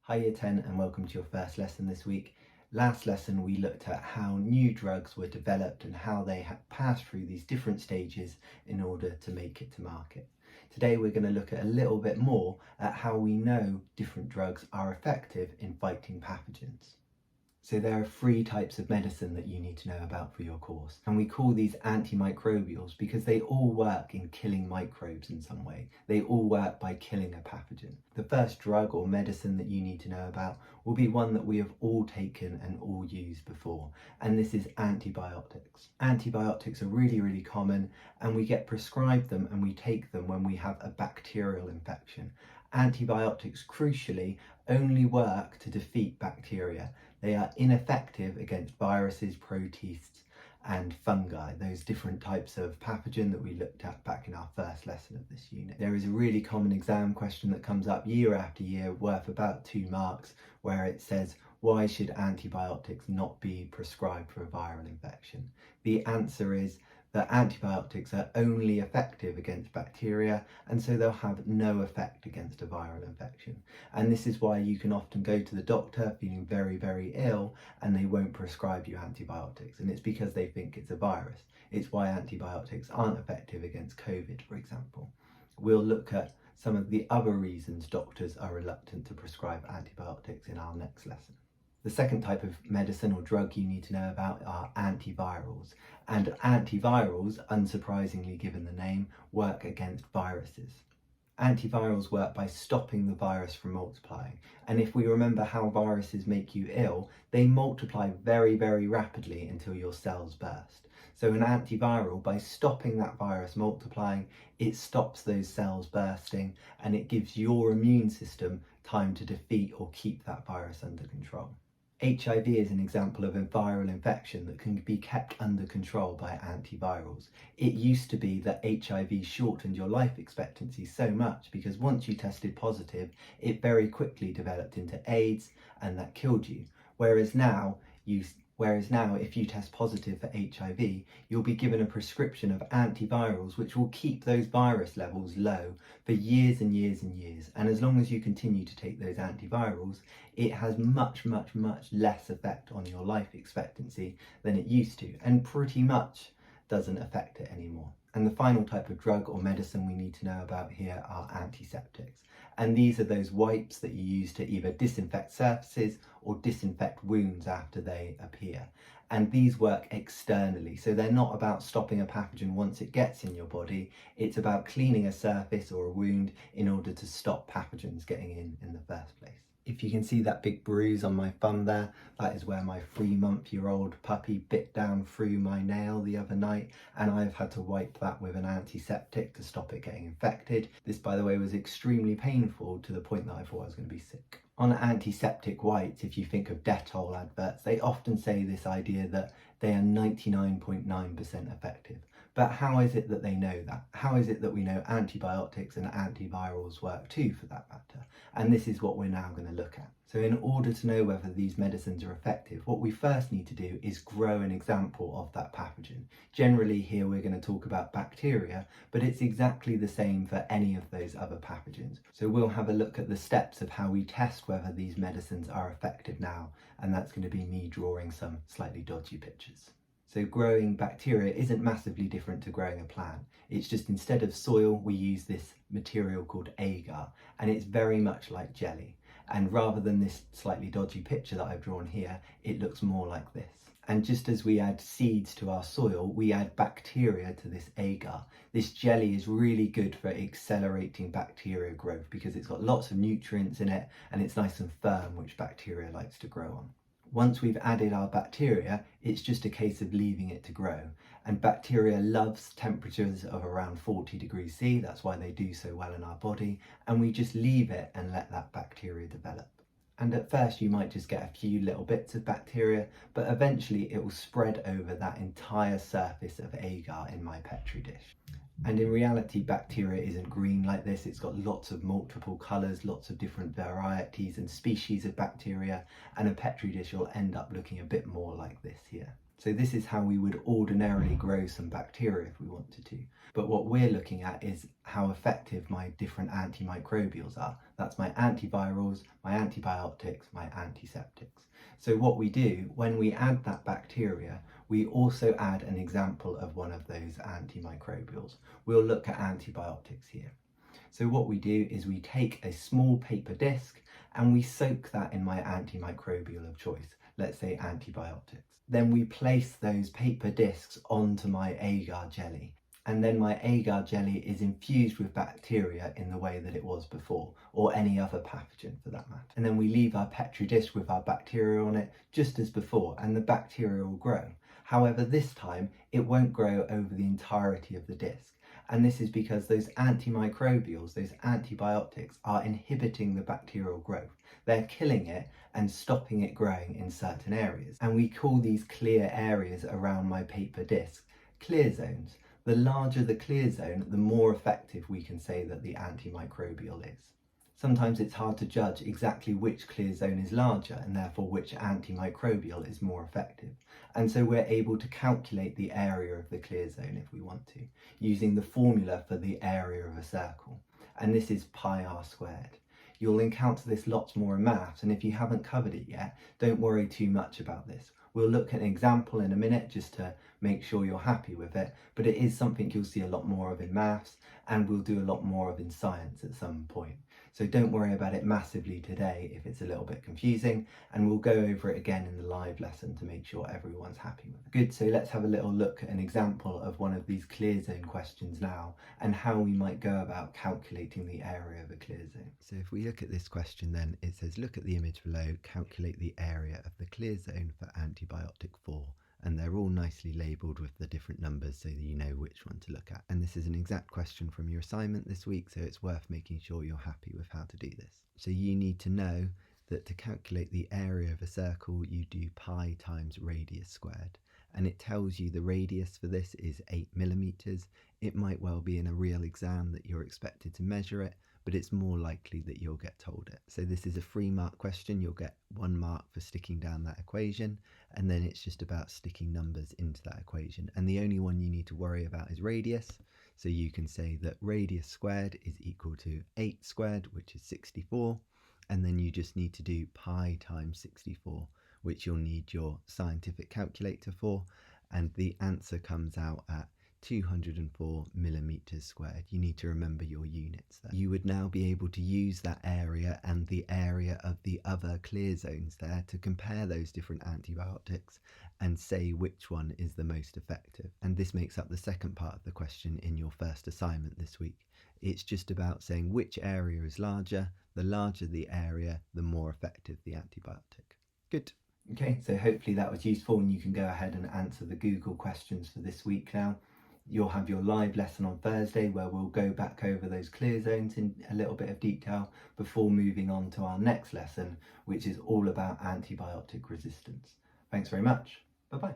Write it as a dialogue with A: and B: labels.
A: Hi Year 10 and welcome to your first lesson this week. Last lesson we looked at how new drugs were developed and how they had passed through these different stages in order to make it to market. Today we're going to look at a little bit more at how we know different drugs are effective in fighting pathogens. So there are 3 types of medicine that you need to know about for your course, and we call these antimicrobials because they all work in killing microbes in some way. They all work by killing a pathogen. The first drug or medicine that you need to know about will be one that we have all taken and all used before, and this is antibiotics. Antibiotics are really common, and we get prescribed them and we take them when we have a bacterial infection. Antibiotics, crucially, only work to defeat bacteria. They are ineffective against viruses, protists and fungi, those different types of pathogen that we looked at back in our first lesson of this unit. There is a really common exam question that comes up year after year worth about 2 marks where it says, why should antibiotics not be prescribed for a viral infection? The answer is that antibiotics are only effective against bacteria, and so they'll have no effect against a viral infection. And this is why you can often go to the doctor feeling very ill and they won't prescribe you antibiotics, and it's because they think it's a virus. It's why antibiotics aren't effective against COVID, for example. We'll look at some of the other reasons doctors are reluctant to prescribe antibiotics in our next lesson. The second type of medicine or drug you need to know about are antivirals. And antivirals, unsurprisingly given the name, work against viruses. Antivirals work by stopping the virus from multiplying. And if we remember how viruses make you ill, they multiply very rapidly until your cells burst. So an antiviral, by stopping that virus multiplying, it stops those cells bursting and it gives your immune system time to defeat or keep that virus under control. HIV is an example of a viral infection that can be kept under control by antivirals. It used to be that HIV shortened your life expectancy so much because once you tested positive, it very quickly developed into AIDS and that killed you. Whereas now, if you test positive for HIV, you'll be given a prescription of antivirals which will keep those virus levels low for years and years. And as long as you continue to take those antivirals, it has much less effect on your life expectancy than it used to, and pretty much doesn't affect it anymore. And the final type of drug or medicine we need to know about here are antiseptics. And these are those wipes that you use to either disinfect surfaces or disinfect wounds after they appear. And these work externally, so they're not about stopping a pathogen once it gets in your body, it's about cleaning a surface or a wound in order to stop pathogens getting in the first place. If you can see that big bruise on my thumb there, that is where my 3-month-old puppy bit down through my nail the other night, and I've had to wipe that with an antiseptic to stop it getting infected. This, by the way, was extremely painful to the point that I thought I was going to be sick. On antiseptic wipes, if you think of Dettol adverts, they often say this idea that they are 99.9% effective. But how is it that they know that? How is it that we know antibiotics and antivirals work too, for that matter? And this is what we're now going to look at. So in order to know whether these medicines are effective, what we first need to do is grow an example of that pathogen. Generally here we're going to talk about bacteria, but it's exactly the same for any of those other pathogens. So we'll have a look at the steps of how we test whether these medicines are effective now, and that's going to be me drawing some slightly dodgy pictures. So growing bacteria isn't massively different to growing a plant. It's just instead of soil, we use this material called agar, and it's very much like jelly. And rather than this slightly dodgy picture that I've drawn here, it looks more like this. And just as we add seeds to our soil, we add bacteria to this agar. This jelly is really good for accelerating bacteria growth because it's got lots of nutrients in it and it's nice and firm, which bacteria likes to grow on. Once we've added our bacteria, it's just a case of leaving it to grow. And bacteria loves temperatures of around 40 degrees C, that's why they do so well in our body, and we just leave it and let that bacteria develop. And at first you might just get a few little bits of bacteria, but eventually it will spread over that entire surface of agar in my Petri dish. And in reality, bacteria isn't green like this. It's got lots of multiple colours, lots of different varieties and species of bacteria, and a Petri dish will end up looking a bit more like this here. So this is how we would ordinarily grow some bacteria if we wanted to. But what we're looking at is how effective my different antimicrobials are. That's my antivirals, my antibiotics, my antiseptics. So what we do when we add that bacteria, we also add an example of one of those antimicrobials. We'll look at antibiotics here. So what we do is we take a small paper disc and we soak that in my antimicrobial of choice, let's say antibiotics. Then we place those paper discs onto my agar jelly, and then my agar jelly is infused with bacteria in the way that it was before, or any other pathogen for that matter. And then we leave our petri dish with our bacteria on it just as before, and the bacteria will grow. However, this time it won't grow over the entirety of the disc. And this is because those antimicrobials, those antibiotics, are inhibiting the bacterial growth. They're killing it and stopping it growing in certain areas. And we call these clear areas around my paper disc clear zones. The larger the clear zone, the more effective we can say that the antimicrobial is. Sometimes it's hard to judge exactly which clear zone is larger and therefore which antimicrobial is more effective. And so we're able to calculate the area of the clear zone if we want to, using the formula for the area of a circle. And this is pi r squared. You'll encounter this lots more in maths, and if you haven't covered it yet, don't worry too much about this. We'll look at an example in a minute just to make sure you're happy with it, but it is something you'll see a lot more of in maths, and we'll do a lot more of in science at some point. So don't worry about it massively today if it's a little bit confusing, and we'll go over it again in the live lesson to make sure everyone's happy with it. Good, so let's have a little look at an example of one of these clear zone questions now, and how we might go about calculating the area of a clear zone. So if we look at this question then, it says look at the image below, calculate the area of the clear zone for antibiotic 4. And they're all nicely labelled with the different numbers so that you know which one to look at. And this is an exact question from your assignment this week, so it's worth making sure you're happy with how to do this. So you need to know that to calculate the area of a circle, you do pi times radius squared. And it tells you the radius for this is 8 millimeters. It might well be in a real exam that you're expected to measure it, but it's more likely that you'll get told it. So this is a 3-mark question. You'll get 1 mark for sticking down that equation, and then it's just about sticking numbers into that equation. And the only one you need to worry about is radius. So you can say that radius squared is equal to 8 squared, which is 64. And then you just need to do pi times 64, which you'll need your scientific calculator for. And the answer comes out at 204 millimeters squared. You need to remember your units there. You would now be able to use that area and the area of the other clear zones there to compare those different antibiotics and say which one is the most effective. And this makes up the second part of the question in your first assignment this week. It's just about saying which area is larger. The larger the area, the more effective the antibiotic. Good. Okay, so hopefully that was useful, and you can go ahead and answer the Google questions for this week now. You'll have your live lesson on Thursday where we'll go back over those clear zones in a little bit of detail before moving on to our next lesson, which is all about antibiotic resistance. Thanks very much. Bye-bye.